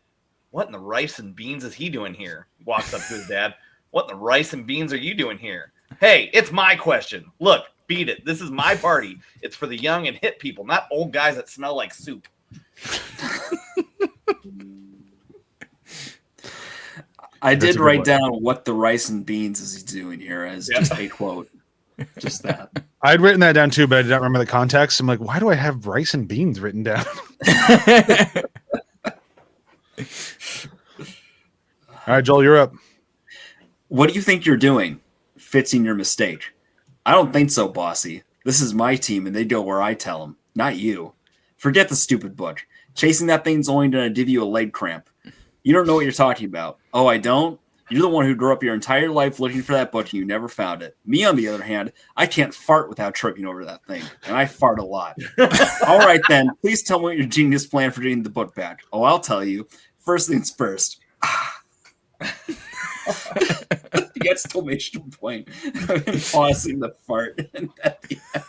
What in the rice and beans is he doing here? He walks up to his dad. What in the rice and beans are you doing here? Hey, it's my question. Look, beat it. This is my party. It's for the young and hip people, not old guys that smell like soup. I That's a did good write one. down what the rice and beans is he doing here as just a quote. Just that. I'd written that down too, but I did not remember the context. I'm like, why do I have rice and beans written down? All right, Joel, you're up. What do you think you're doing? Fixing your mistake. I don't think so, bossy. This is my team, and they go where I tell them, not you. Forget the stupid book. Chasing that thing's only going to give you a leg cramp. You don't know what you're talking about. Oh, I don't? You're the one who grew up your entire life looking for that book and you never found it. Me, on the other hand, I can't fart without tripping over that thing, and I fart a lot. All right, then. Please tell me what your genius plan for getting the book back. Oh, I'll tell you. First things first. The exclamation point. Pausing the fart. And at the end.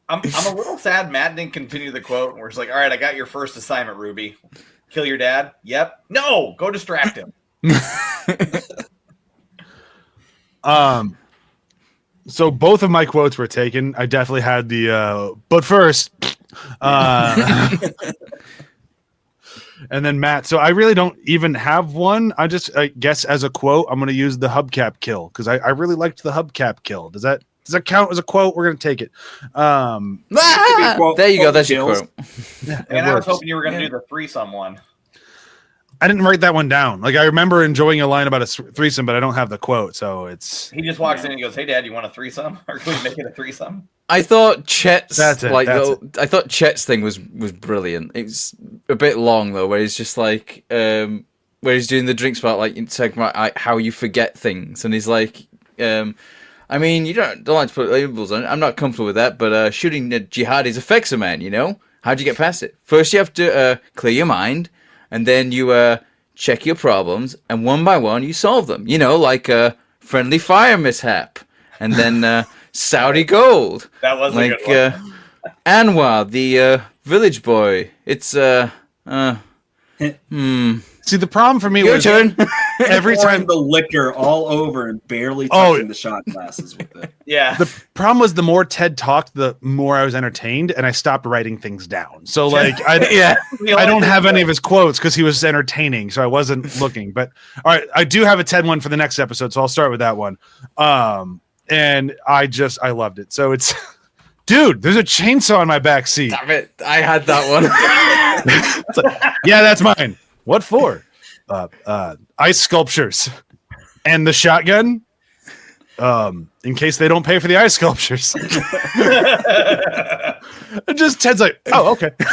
I'm a little sad Matt didn't continue the quote where it's like, all right, I got your first assignment, Ruby. Kill your dad? Yep. No, go distract him. So both of my quotes were taken. I definitely had the but first and then Matt. So I really don't even have one. I guess as a quote, I'm going to use the hubcap kill because I really liked the hubcap kill. Does that count as a quote? We're going to take it. There you go. That's your quote. Yeah, And I was hoping you were going to do the threesome one. I didn't write that one down. Like I remember enjoying a line about a threesome, but I don't have the quote. So it's He just walks in and he goes, "Hey, Dad, you want a threesome? Or can we make it a threesome?" I thought Chet's I thought Chet's thing was brilliant. It's a bit long though, where he's just like where he's doing the drinks about like talking about how you forget things, and he's like, I mean, you don't like to put labels on it. I'm not comfortable with that, but shooting the jihadis affects a man. You know, how'd you get past it? First, you have to clear your mind, and then you check your problems, and one by one you solve them. You know, like a friendly fire mishap, and then Saudi gold. That was like a good one. Anwar, the village boy. It's see the problem for me your was turn. every Pouring time the liquor all over and barely touching the shot glasses with it. Yeah. the problem was the more Ted talked, the more I was entertained, and I stopped writing things down. So like, I don't have any of his quotes because he was entertaining, so I wasn't looking. But all right, I do have a Ted one for the next episode, so I'll start with that one. And I loved it. So it's, dude, there's a chainsaw in my back seat. Damn it! I had that one. It's like, yeah, that's mine. What for? Ice sculptures and the shotgun. In case they don't pay for the ice sculptures. And just Ted's like, oh, okay. Two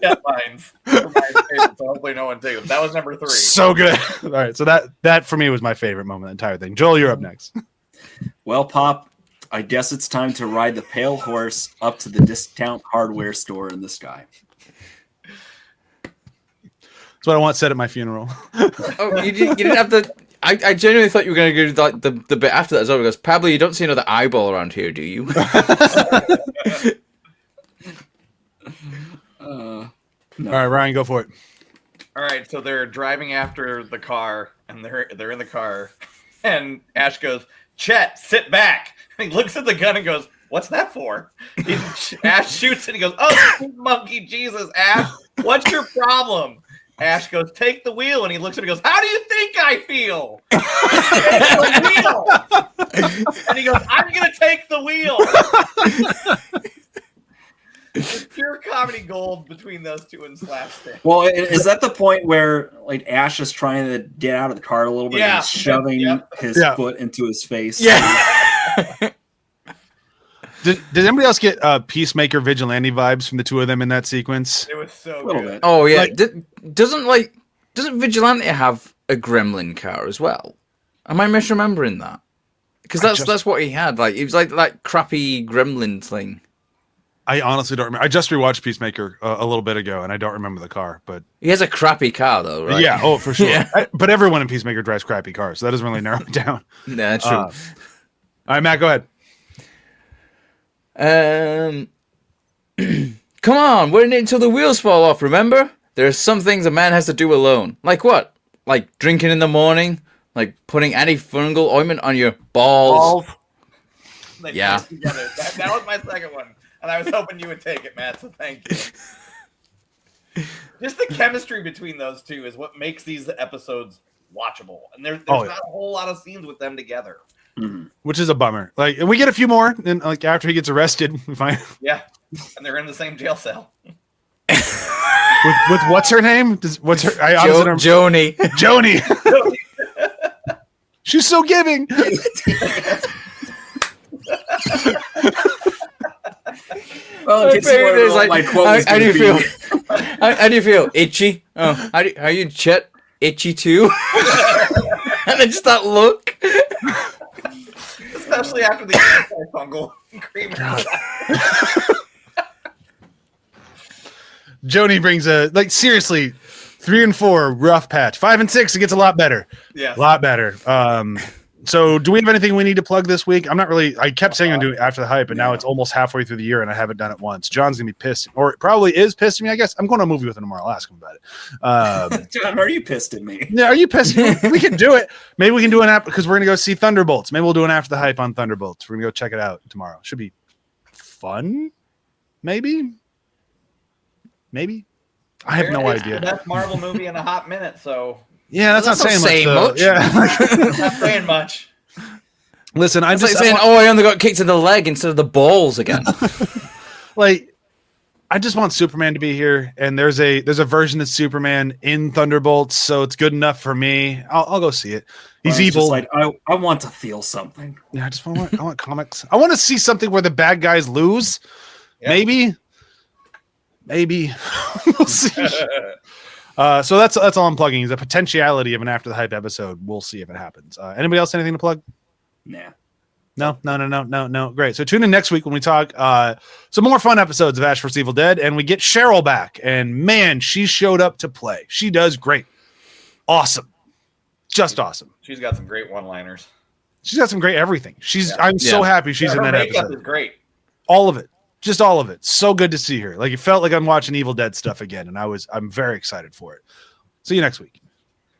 deadlines for my favorite, so hopefully no one takes them. That was number 3. So good. All right, so that for me was my favorite moment, the entire thing. Joel, you're up next. Well, Pop, I guess it's time to ride the pale horse up to the discount hardware store in the sky. That's what I want said at my funeral. Oh, you didn't have the. I genuinely thought you were going to go like the bit after that as well. Because Pablo, you don't see another eyeball around here, do you? No. All right, Ryan, go for it. All right, so they're driving after the car, and they're in the car, and Ash goes, "Chet, sit back." And he looks at the gun and goes, "What's that for?" Ash shoots and he goes, "Oh, sweet monkey Jesus, Ash, what's your problem?" Ash goes, "Take the wheel," and he looks at him and goes, "How do you think I feel?" Take the wheel. And he goes, "I'm gonna take the wheel." It's pure comedy gold between those two and slapstick. Well, is that the point where like Ash is trying to get out of the car a little bit and he's shoving his foot into his face? Yeah. Did anybody else get Peacemaker Vigilante vibes from the two of them in that sequence? It was so A little good. bit. Oh yeah. Like- Doesn't Vigilante have a gremlin car as well? Am I misremembering that? Because that's what he had. Like it was like that crappy gremlin thing. I honestly don't remember. I just rewatched Peacemaker a little bit ago, and I don't remember the car. But He has a crappy car though, right? yeah, oh for sure. Yeah. But everyone in Peacemaker drives crappy cars, so that doesn't really narrow it down. Nah, true. All right, Matt, go ahead. Come on, we're in it until the wheels fall off, remember? There are some things a man has to do alone. Like what? Like drinking in the morning? Like putting antifungal ointment on your balls? They Yeah. put it together. That was my second one. and I was hoping you would take it, Matt. So thank you. Just the chemistry between those two is what makes these episodes watchable, and there's not a whole lot of scenes with them together, which is a bummer. Like, and we get a few more, and like after he gets arrested, we find and they're in the same jail cell. with what's her name? What's her? Joni. Joni. She's so giving. Well, it gets more like, my quote was how do you gonna be- feel? How do you feel? Itchy? Oh, how are you, Chet? Itchy too? And then just that look. Especially after the antifungal cream. Joni brings seriously, 3 and 4 rough patch. 5 and 6 it gets a lot better. Yeah, a lot better. So do we have anything we need to plug this week? I'm not really. I kept saying I'm doing it after the hype, and now it's almost halfway through the year, and I haven't done it once. John's gonna be pissed, or probably is pissed at me. I guess I'm going to a movie with him tomorrow. I'll ask him about it. John, are you pissed at me? Yeah, are you pissed? We can do it. Maybe we can do an app because we're gonna go see Thunderbolts. Maybe we'll do an after the hype on Thunderbolts. We're gonna go check it out tomorrow. Should be fun. Maybe. I have no idea. The best Marvel movie in a hot minute. So yeah, that's not saying much. Yeah, not saying much. Listen, I'm it's just like saying, I only got kicked in the leg instead of the balls again. Like, I just want Superman to be here, and there's a version of Superman in Thunderbolts, so it's good enough for me. I'll go see it. He's evil. Just like I want to feel something. Yeah, I want comics. I want to see something where the bad guys lose. Yep. Maybe. We'll see. So that's all I'm plugging is the potentiality of an after the hype episode. We'll see if it happens. Anybody else anything to plug? Nah. No. Great. So tune in next week when we talk some more fun episodes of Ash vs. Evil Dead, and we get Cheryl back. And man, she showed up to play. She does great. Awesome. Just awesome. She's got some great one-liners. She's got some great everything. I'm so happy she's in that episode. Is great. All of it. Just all of it. So good to see her. Like, it felt like I'm watching Evil Dead stuff again, and I'm very excited for it. See you next week.